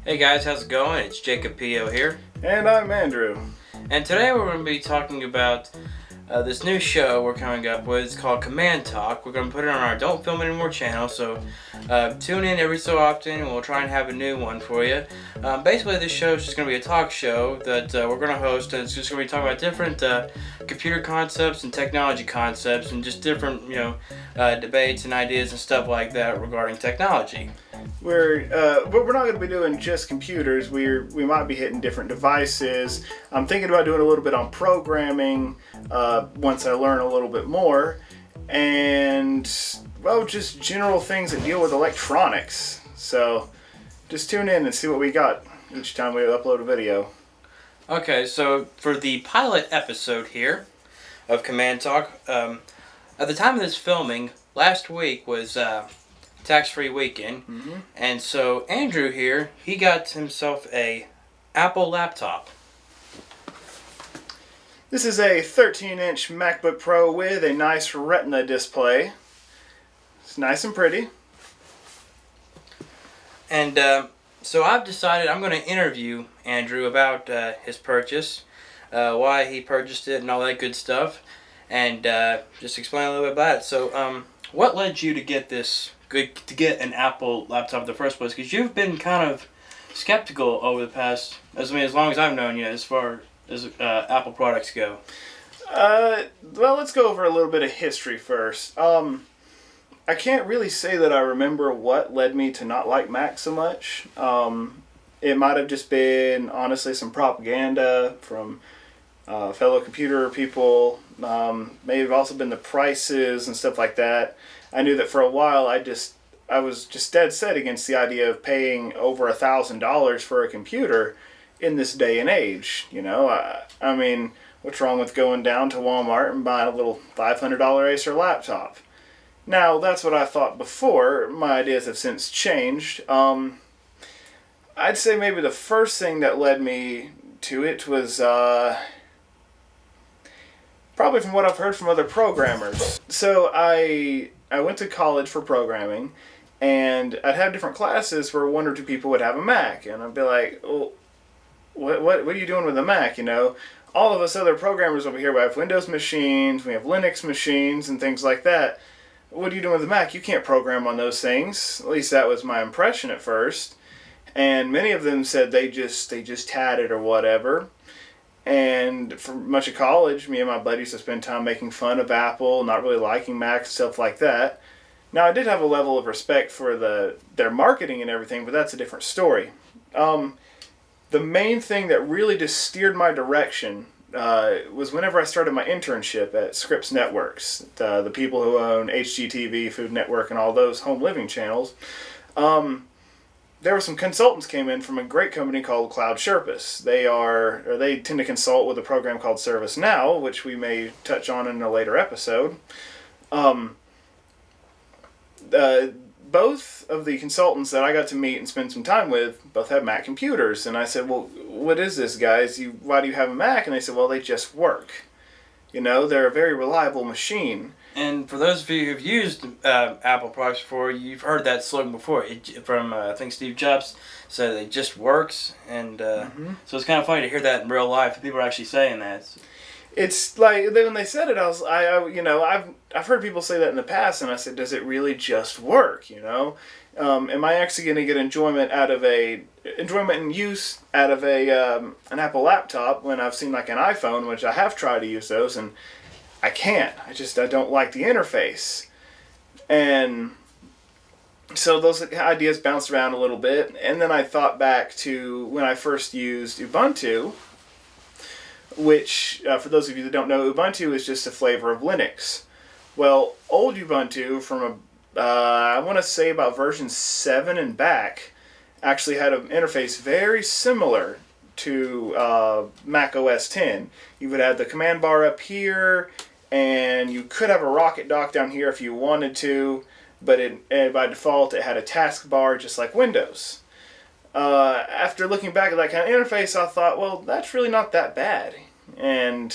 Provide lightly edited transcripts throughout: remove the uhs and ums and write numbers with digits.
Hey guys, how's it going? It's Jacob Pio here. And I'm Andrew. And today we're going to be talking about this new show we're coming up with. It's called Command Talk. We're going to put it on our Don't Film Anymore channel, so tune in every so often and we'll try and have a new one for you. Basically, this show is just going to be a talk show that we're going to host, and it's just going to be talking about different computer concepts and technology concepts and just different, debates and ideas and stuff like that regarding technology. But we're not going to be doing just computers. We might be hitting different devices. I'm thinking about doing a little bit on programming once I learn a little bit more, and just general things that deal with electronics. So just tune in and see what we got each time we upload a video. Okay, so for the pilot episode here of Command Talk, at the time of this filming, last week was tax-free weekend, and so Andrew here, he got himself a Apple laptop. This is a 13-inch MacBook Pro with a nice Retina display. It's nice and pretty. And so I've decided I'm going to interview Andrew about his purchase, why he purchased it and all that good stuff, and just explain a little bit about it. So what led you to get an Apple laptop in the first place? Because you've been kind of skeptical over the past, as long as I've known you, as far as Apple products go. Let's go over a little bit of history first. I can't really say that I remember what led me to not like Mac so much. It might have just been, honestly, some propaganda from fellow computer people. May have also been the prices and stuff like that. I knew that for a while I was just dead set against the idea of paying over $1,000 for a computer in this day and age. I mean, what's wrong with going down to Walmart and buying a little $500 Acer laptop? Now, that's what I thought before. My ideas have since changed. I'd say maybe the first thing that led me to it was probably from what I've heard from other programmers. So I went to college for programming, and I'd have different classes where one or two people would have a Mac, and I'd be like, well, what are you doing with a Mac? All of us other programmers over here, we have Windows machines, we have Linux machines, and things like that. What are you doing with a Mac? You can't program on those things. At least that was my impression at first. And many of them said they just had it or whatever. And for much of college, me and my buddies would spend time making fun of Apple, not really liking Mac, stuff like that. Now, I did have a level of respect for their marketing and everything, but that's a different story. The main thing that really just steered my direction was whenever I started my internship at Scripps Networks, the people who own HGTV, Food Network, and all those home living channels. There were some consultants came in from a great company called Cloud Sherpas. They tend to consult with a program called ServiceNow, which we may touch on in a later episode. Both of the consultants that I got to meet and spend some time with both have Mac computers. And I said, well, what is this, guys? Why do you have a Mac? And they said, well, they just work. They're a very reliable machine. And for those of you who've used Apple products before, you've heard that slogan before. From I think Steve Jobs said it just works. And so it's kind of funny to hear that in real life. People are actually saying that. It's like when they said it, I've heard people say that in the past, and I said, does it really just work? Am I actually going to get enjoyment and use out of an Apple laptop when I've seen like an iPhone, which I have tried to use those, and I can't. I don't like the interface, and so those ideas bounced around a little bit, and then I thought back to when I first used Ubuntu. Which, for those of you that don't know, Ubuntu is just a flavor of Linux. Well, old Ubuntu from, I want to say about version 7 and back, actually had an interface very similar to Mac OS X. You would have the command bar up here, and you could have a rocket dock down here if you wanted to, but by default it had a taskbar just like Windows. After looking back at that kind of interface, I thought, well, that's really not that bad. And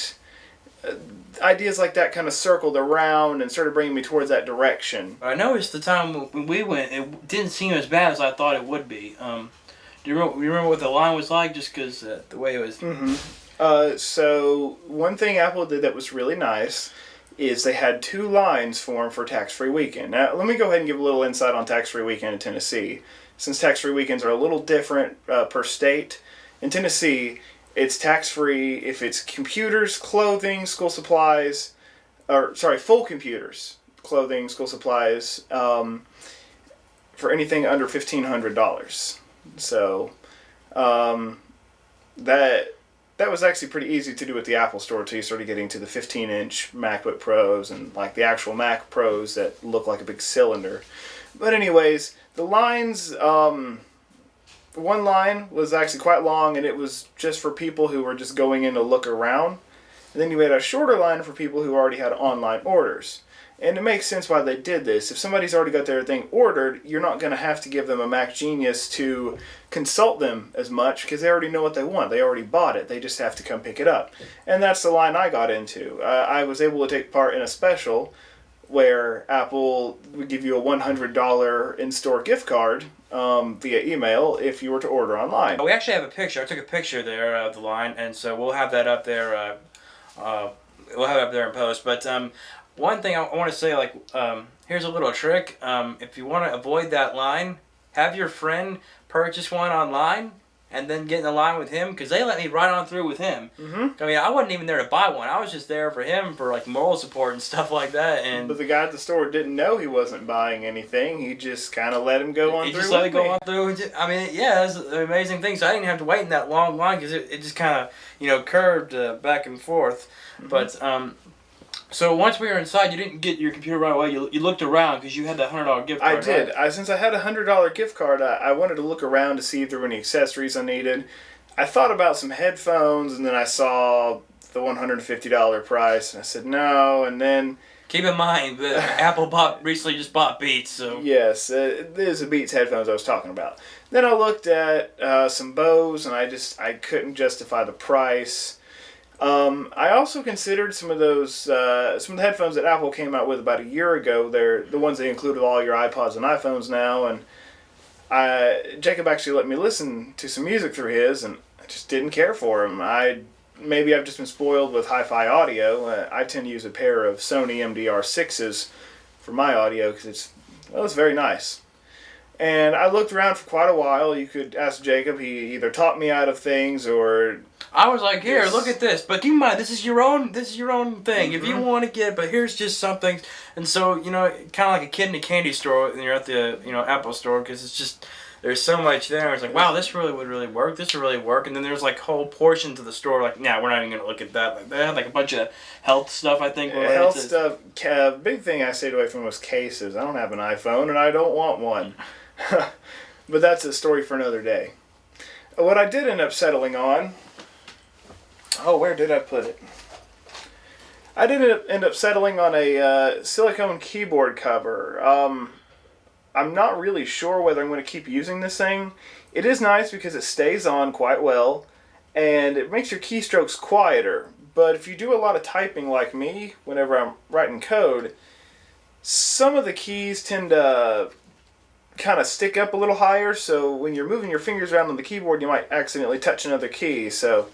ideas like that kind of circled around and started bringing me towards that direction. I noticed the time when we went, it didn't seem as bad as I thought it would be. you remember what the line was like? Just because the way it was. So one thing Apple did that was really nice is they had 2 lines formed for tax-free weekend. Now, let me go ahead and give a little insight on tax-free weekend in Tennessee. Since tax-free weekends are a little different per state, in Tennessee, it's tax-free if it's computers, clothing, school supplies, full computers, clothing, school supplies, for anything under $1,500. So that was actually pretty easy to do at the Apple Store until you started getting to the 15-inch MacBook Pros and like the actual Mac Pros that look like a big cylinder. But anyways, the lines, one line was actually quite long, and it was just for people who were just going in to look around. And then you had a shorter line for people who already had online orders. And it makes sense why they did this. If somebody's already got their thing ordered, you're not going to have to give them a Mac Genius to consult them as much because they already know what they want. They already bought it. They just have to come pick it up. And that's the line I got into. I was able to take part in a special where Apple would give you a $100 in-store gift card via email if you were to order online. We actually have a picture. I took a picture there of the line, and so we'll have that up there. We'll have it up there in post. But one thing I want to say, like, here's a little trick. If you want to avoid that line, have your friend purchase one online and then get in the line with him, because they let me right on through with him. I mean, I wasn't even there to buy one. I was just there for him for, like, moral support and stuff like that. And but the guy at the store didn't know he wasn't buying anything. He just kind of let him go on through. He just let it go on through. I mean, yeah, that's an amazing thing. So I didn't have to wait in that long line because it just kind of, curved back and forth. But so once we were inside, you didn't get your computer right away. You looked around because you had that $100 gift card. I did. Right? Since I had a $100 gift card, I wanted to look around to see if there were any accessories I needed. I thought about some headphones, and then I saw the $150 price, and I said no. And then keep in mind that Apple recently just bought Beats, so yes, there's the Beats headphones I was talking about. Then I looked at some Bose, and I couldn't justify the price. I also considered some of the headphones that Apple came out with about a year ago. They're the ones that include all your iPods and iPhones now, and Jacob actually let me listen to some music through his, and I just didn't care for them. Maybe I've just been spoiled with hi-fi audio. I tend to use a pair of Sony MDR6s for my audio because it's very nice. And I looked around for quite a while. You could ask Jacob. He either taught me out of things or I was like, here, look at this. But keep in mind, this is your own thing. If you want to get it, but here's just something. And so, kind of like a kid in a candy store when you're at the, Apple store, because it's just, there's so much there. It's like, wow, this really would really work. This would really work. And then there's like whole portions of the store, like, we're not even going to look at that. Like, they had like a bunch of health stuff, I think. Health stuff. Big thing I stayed away from was cases. I don't have an iPhone, and I don't want one. But that's a story for another day. What I did end up settling on... Oh, where did I put it? I did end up settling on a silicone keyboard cover. I'm not really sure whether I'm going to keep using this thing. It is nice because it stays on quite well, and it makes your keystrokes quieter. But if you do a lot of typing like me, whenever I'm writing code, some of the keys tend to kind of stick up a little higher, so when you're moving your fingers around on the keyboard, you might accidentally touch another key. So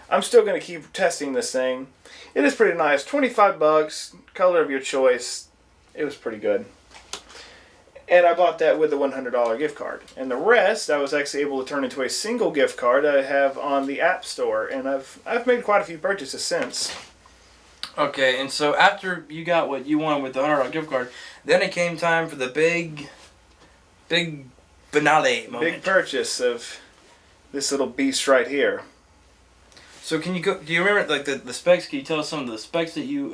I'm still going to keep testing this thing. It is pretty nice. $25, color of your choice. It was pretty good. And I bought that with the $100 gift card. And the rest I was actually able to turn into a single gift card I have on the App Store. And I've made quite a few purchases since. Okay, and so after you got what you wanted with the $100 gift card, then it came time for the big finale moment. Big purchase of this little beast right here. So do you remember like the specs? Can you tell us some of the specs that you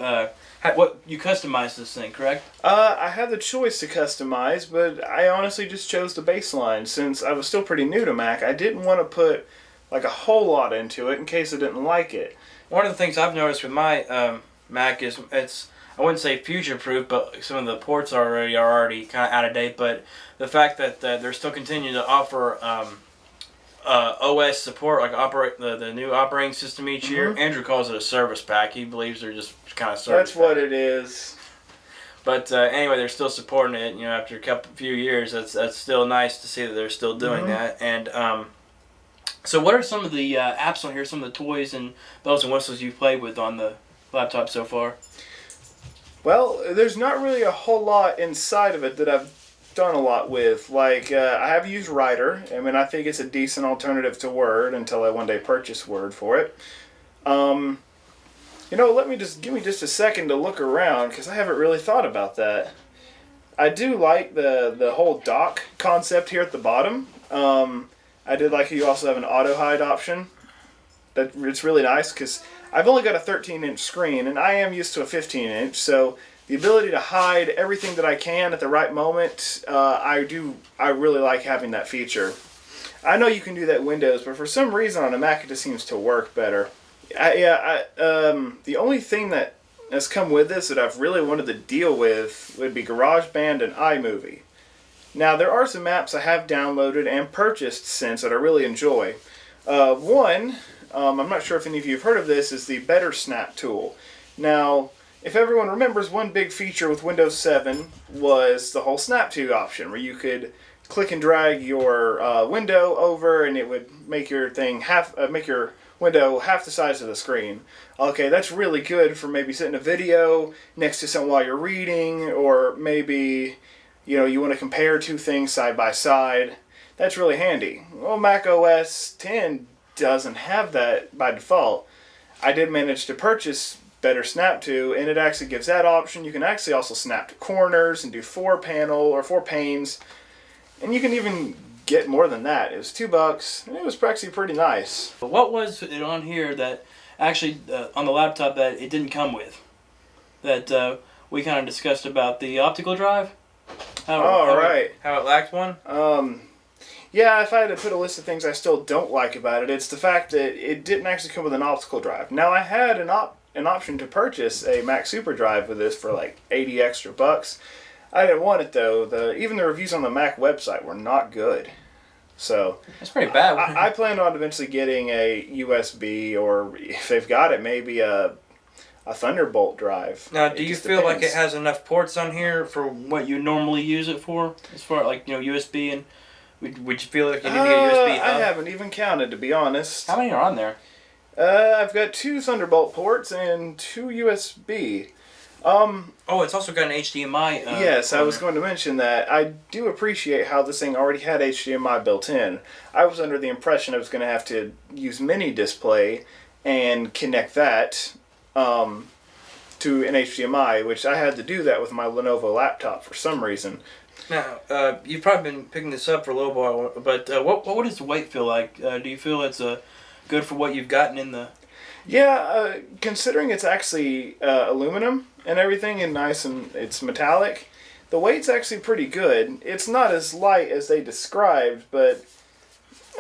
what you customized this thing, correct? I had the choice to customize, but I honestly just chose the baseline since I was still pretty new to Mac. I didn't want to put like a whole lot into it in case I didn't like it. One of the things I've noticed with my Mac is I wouldn't say future-proof, but some of the ports are already kind of out of date. But the fact that they're still continuing to offer OS support, like the new operating system each year. Andrew calls it a service pack. He believes they're just kind of service. That's what it is. But anyway, they're still supporting it. After few years, that's still nice to see that they're still doing that. And So what are some of the apps on here, some of the toys and bells and whistles you've played with on the laptop so far? Well, there's not really a whole lot inside of it that I've done a lot with. Like, I have used Writer. I mean, I think it's a decent alternative to Word until I one day purchase Word for it. Give me just a second to look around because I haven't really thought about that. I do like the whole dock concept here at the bottom. I did like you also have an auto hide option. It's really nice because I've only got a 13-inch screen and I am used to a 15-inch, so the ability to hide everything that I can at the right moment, I really like having that feature. I know you can do that in Windows, but for some reason on a Mac it just seems to work better. The only thing that has come with this that I've really wanted to deal with would be GarageBand and iMovie. Now, there are some apps I have downloaded and purchased since that I really enjoy. One, I'm not sure if any of you have heard of this, is the Better Snap tool. Now, if everyone remembers, one big feature with Windows 7 was the whole Snap to option, where you could click and drag your window over, and it would make your window half the size of the screen. Okay, that's really good for maybe setting a video next to something while you're reading, or maybe you want to compare two things side by side. That's really handy. Well, Mac OS X doesn't have that by default. I did manage to purchase Better Snap to, and it actually gives that option. You can actually also snap to corners and do 4 panes, and you can even get more than that. It was $2, and it was actually pretty nice. But what was it on here that actually on the laptop that it didn't come with? That we kind of discussed about the optical drive. How it lacked one. Yeah, if I had to put a list of things I still don't like about it, it's the fact that it didn't actually come with an optical drive. Now, I had an option to purchase a Mac Super Drive with this for like $80 extra. I didn't want it though. Even the reviews on the Mac website were not good. So that's pretty bad. I plan on eventually getting a USB, or if they've got it, maybe a Thunderbolt drive. Now, do you feel like it has enough ports on here for what you normally use it for? As far as USB, and would you feel like you need to get a USB hub? I haven't even counted, to be honest. How many are on there? I've got 2 Thunderbolt ports and 2 USB. It's also got an HDMI. Yes, I was going to mention that. I do appreciate how this thing already had HDMI built in. I was under the impression I was going to have to use Mini Display and connect that to an HDMI, which I had to do that with my Lenovo laptop for some reason. Now, you've probably been picking this up for a little while, but what does the weight feel like? Do you feel it's good for what you've gotten in the... Yeah, considering it's actually aluminum and everything, and nice, and it's metallic, the weight's actually pretty good. It's not as light as they described, but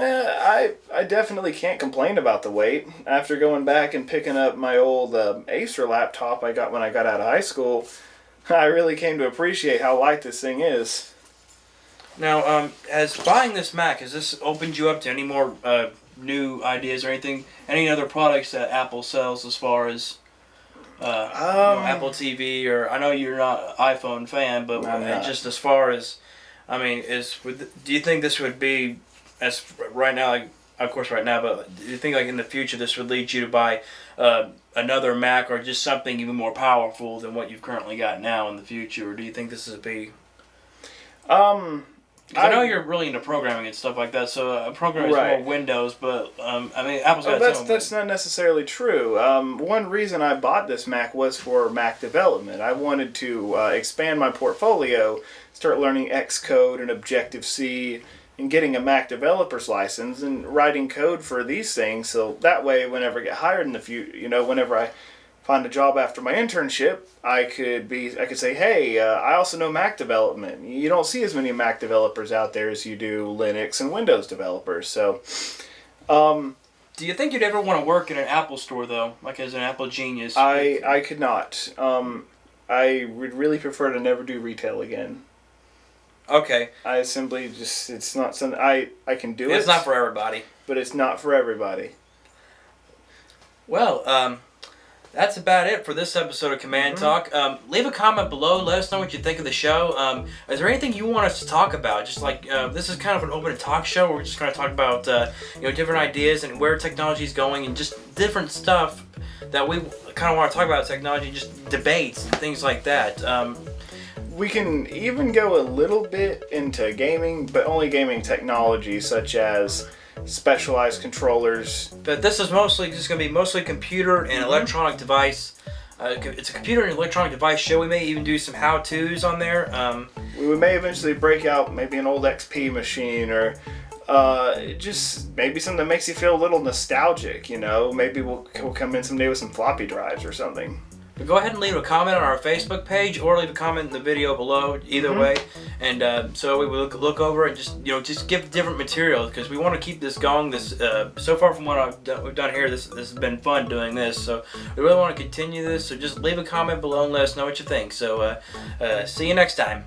I definitely can't complain about the weight. After going back and picking up my old Acer laptop I got when I got out of high school, I really came to appreciate how light this thing is. Now, has buying this Mac, has this opened you up to any more new ideas or anything? Any other products that Apple sells as far as Apple TV, or I know you're not an iPhone fan, but just as far as, do you think this would be, as right now, like, of course right now, but do you think like in the future this would lead you to buy another Mac or just something even more powerful than what you've currently got now in the future, or do you think this is a big... I know you're really into programming and stuff like that, so a program is more Windows, but Apple's got its own. That's not necessarily true. One reason I bought this Mac was for Mac development. I wanted to expand my portfolio, start learning Xcode and Objective-C, and getting a Mac developer's license and writing code for these things, so that way whenever I get hired in the future, whenever I find a job after my internship, I could say, hey, I also know Mac development. You don't see as many Mac developers out there as you do Linux and Windows developers. So, do you think you'd ever want to work in an Apple store though, like as an Apple genius? I could not. I would really prefer to never do retail again. Okay. I simply it's not something I can do. It's not for everybody. But it's not for everybody. Well, That's about it for this episode of Command Talk. Leave a comment below. Let us know what you think of the show. Is there anything you want us to talk about? Just like this is kind of an open talk show where we're just going to talk about different ideas and where technology is going and just different stuff that we kind of want to talk about technology, just debates and things like that. We can even go a little bit into gaming, but only gaming technology such as specialized controllers. But this is mostly just going to be mostly computer and electronic device. It's a computer and electronic device show. We may even do some how-tos on there. We may eventually break out maybe an old XP machine or just maybe something that makes you feel a little nostalgic, Maybe we'll come in someday with some floppy drives or something. But go ahead and leave a comment on our Facebook page or leave a comment in the video below, either way. And so we will look over and just give different material because we want to keep this going. This so far from what we've done here, this has been fun doing this. So we really want to continue this. So just leave a comment below and let us know what you think. So see you next time.